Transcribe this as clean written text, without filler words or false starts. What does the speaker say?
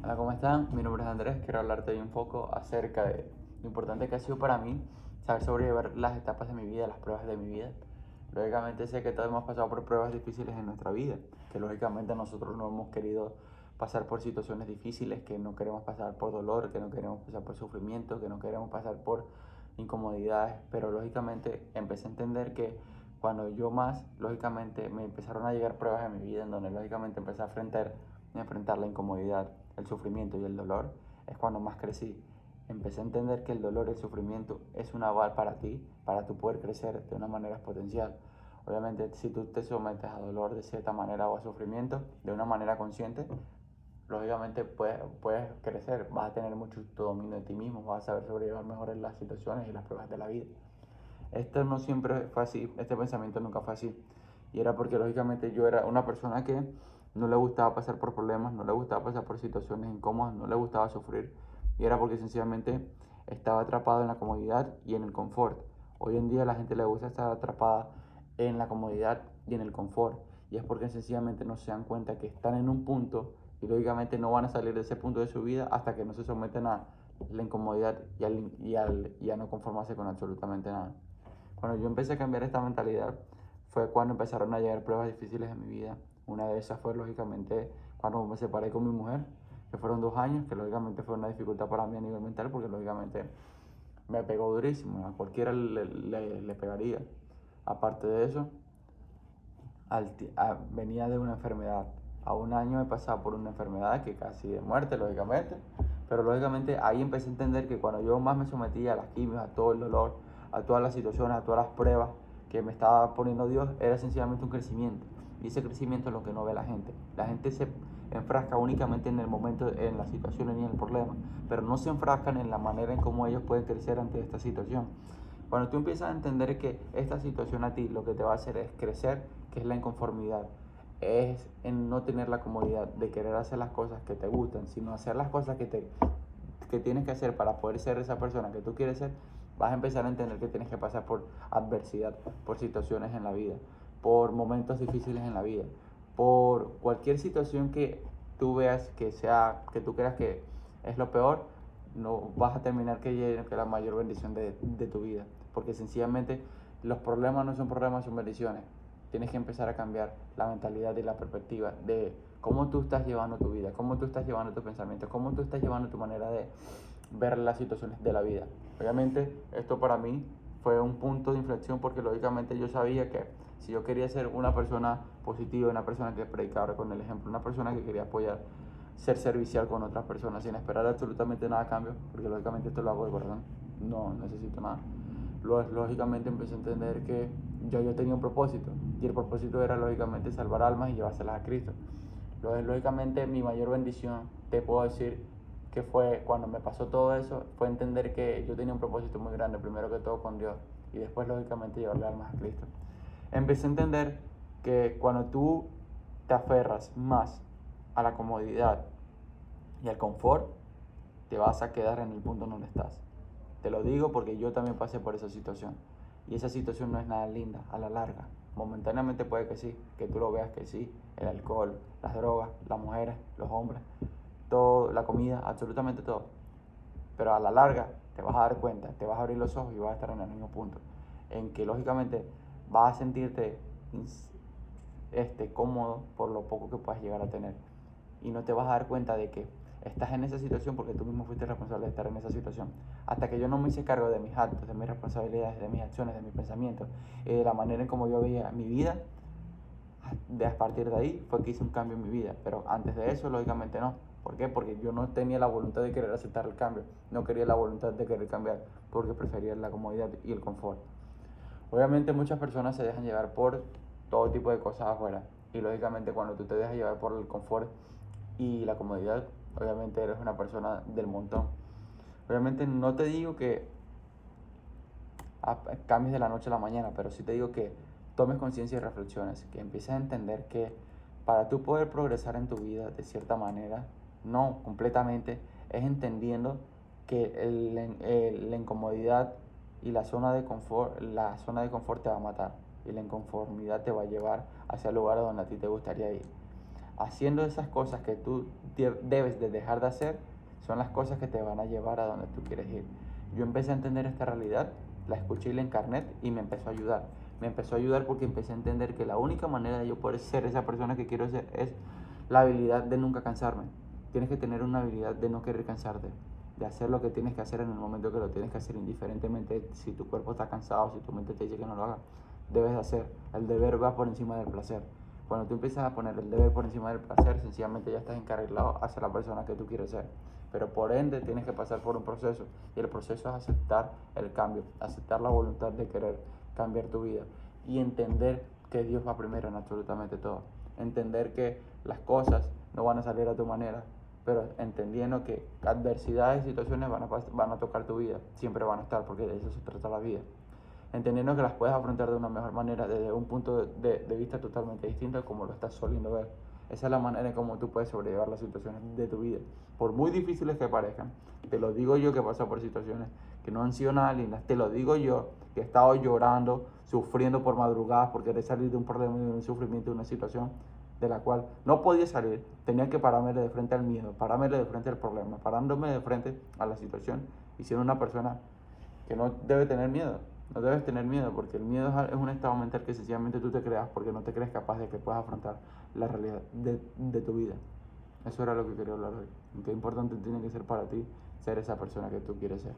Hola, ¿cómo están? Mi nombre es Andrés. Quiero hablarte hoy un poco acerca de lo importante que ha sido para mí saber sobrellevar las etapas de mi vida, las pruebas de mi vida. Lógicamente sé que todos hemos pasado por pruebas difíciles en nuestra vida, que lógicamente nosotros no hemos querido pasar por situaciones difíciles, que no queremos pasar por dolor, que no queremos pasar por sufrimiento, que no queremos pasar por incomodidades, pero lógicamente empecé a entender que cuando yo más, lógicamente me empezaron a llegar pruebas en mi vida en donde lógicamente empecé a enfrentar la incomodidad, el sufrimiento y el dolor, es cuando más crecí. Empecé a entender que el dolor y el sufrimiento es un aval para ti, para tu poder crecer de una manera exponencial. Obviamente, si tú te sometes a dolor de cierta manera o a sufrimiento de una manera consciente, lógicamente puedes crecer, vas a tener mucho dominio de ti mismo, vas a saber sobrellevar mejor en las situaciones y las pruebas de la vida. Esto no siempre fue así, este pensamiento nunca fue así. Y era porque lógicamente yo era una persona que no le gustaba pasar por problemas, no le gustaba pasar por situaciones incómodas, no le gustaba sufrir. Y era porque sencillamente estaba atrapado en la comodidad y en el confort. Hoy en día a la gente le gusta estar atrapada en la comodidad y en el confort. Y es porque sencillamente no se dan cuenta que están en un punto y lógicamente no van a salir de ese punto de su vida hasta que no se someten a la incomodidad y a no conformarse con absolutamente nada. Cuando yo empecé a cambiar esta mentalidad fue cuando empezaron a llegar pruebas difíciles en mi vida. Una de esas fue lógicamente cuando me separé con mi mujer, que fueron 2 años, que lógicamente fue una dificultad para mí a nivel mental porque lógicamente me pegó durísimo, a cualquiera le pegaría. Aparte de eso, venía de una enfermedad. A un año he pasado por una enfermedad que casi de muerte, lógicamente. Pero lógicamente ahí empecé a entender que cuando yo más me sometía a las quimios, a todo el dolor, a todas las situaciones, a todas las pruebas que me estaba poniendo Dios, era sencillamente un crecimiento. Y ese crecimiento es lo que no ve la gente. La gente se enfrasca únicamente en el momento, en las situaciones y en el problema, pero no se enfrascan en la manera en cómo ellos pueden crecer ante esta situación. Cuando tú empiezas a entender que esta situación a ti lo que te va a hacer es crecer, que es la inconformidad, es en no tener la comodidad de querer hacer las cosas que te gustan, sino hacer las cosas que tienes que hacer para poder ser esa persona que tú quieres ser, vas a empezar a entender que tienes que pasar por adversidad, por situaciones en la vida, por momentos difíciles en la vida, por cualquier situación que tú veas que tú creas que es lo peor, no vas a terminar que la mayor bendición de tu vida, porque sencillamente los problemas no son problemas, son bendiciones. Tienes que empezar a cambiar la mentalidad y la perspectiva de cómo tú estás llevando tu vida, cómo tú estás llevando tus pensamientos, cómo tú estás llevando tu manera de ver las situaciones de la vida. Obviamente esto para mí fue un punto de inflexión porque lógicamente yo sabía que si yo quería ser una persona positiva, una persona que predicaba con el ejemplo, una persona que quería apoyar, ser servicial con otras personas sin esperar absolutamente nada a cambio, porque lógicamente esto lo hago de corazón, no necesito nada. Lógicamente empecé a entender que yo tenía un propósito y el propósito era lógicamente salvar almas y llevárselas a Cristo. Lógicamente mi mayor bendición, te puedo decir que fue cuando me pasó todo eso, fue entender que yo tenía un propósito muy grande, primero que todo con Dios y después lógicamente llevarle almas a Cristo. Empecé a entender que cuando tú te aferras más a la comodidad y al confort, te vas a quedar en el punto donde estás. Te lo digo porque yo también pasé por esa situación. Y esa situación no es nada linda a la larga. Momentáneamente puede que sí, que tú lo veas que sí. El alcohol, las drogas, las mujeres, los hombres, todo, la comida, absolutamente todo. Pero a la larga te vas a dar cuenta, te vas a abrir los ojos y vas a estar en el mismo punto. En que lógicamente vas a sentirte cómodo por lo poco que puedas llegar a tener. Y no te vas a dar cuenta de que estás en esa situación porque tú mismo fuiste responsable de estar en esa situación. Hasta que yo no me hice cargo de mis actos, de mis responsabilidades, de mis acciones, de mis pensamientos, de la manera en cómo yo veía mi vida, a partir de ahí fue que hice un cambio en mi vida. Pero antes de eso, lógicamente no. ¿Por qué? Porque yo no tenía la voluntad de querer aceptar el cambio. No quería la voluntad de querer cambiar porque prefería la comodidad y el confort. Obviamente muchas personas se dejan llevar por todo tipo de cosas afuera. Y lógicamente cuando tú te dejas llevar por el confort y la comodidad, obviamente eres una persona del montón. Obviamente no te digo que cambies de la noche a la mañana, pero sí te digo que tomes conciencia y reflexiones, que empieces a entender que para tú poder progresar en tu vida de cierta manera, no completamente, es entendiendo que la incomodidad y la zona de confort te va a matar y la inconformidad te va a llevar hacia el lugar donde a ti te gustaría ir. haciendo esas cosas que tú debes de dejar de hacer, son las cosas que te van a llevar a donde tú quieres ir. Yo empecé a entender esta realidad, la escuché y la encarné y me empezó a ayudar. Me empezó a ayudar porque empecé a entender que la única manera de yo poder ser esa persona que quiero ser es la habilidad de nunca cansarme. Tienes que tener una habilidad de no querer cansarte, de hacer lo que tienes que hacer en el momento que lo tienes que hacer, indiferentemente si tu cuerpo está cansado, si tu mente te dice que no lo hagas. Debes de hacer. El deber va por encima del placer. Cuando tú empiezas a poner el deber por encima del placer, sencillamente ya estás encarrilado hacia la persona que tú quieres ser. Pero por ende tienes que pasar por un proceso, y el proceso es aceptar el cambio, aceptar la voluntad de querer cambiar tu vida y entender que Dios va primero en absolutamente todo. Entender que las cosas no van a salir a tu manera, pero entendiendo que adversidades y situaciones van a tocar tu vida, siempre van a estar, porque de eso se trata la vida. Entendiendo que las puedes afrontar de una mejor manera, desde un punto de vista totalmente distinto a como lo estás soliendo ver. Esa es la manera en cómo tú puedes sobrellevar las situaciones de tu vida, por muy difíciles que parezcan. Te lo digo yo, que he pasado por situaciones que no han sido nada lindas. Te lo digo yo, que he estado llorando, sufriendo por madrugadas por querer salir de un problema, de un sufrimiento, de una situación de la cual no podía salir. Tenía que pararme de frente al miedo, pararme de frente al problema, parándome de frente a la situación y siendo una persona que no debe tener miedo. No debes tener miedo, porque el miedo es un estado mental que sencillamente tú te creas porque no te crees capaz de que puedas afrontar la realidad de tu vida. Eso era lo que quería hablar hoy. Qué importante tiene que ser para ti ser esa persona que tú quieres ser.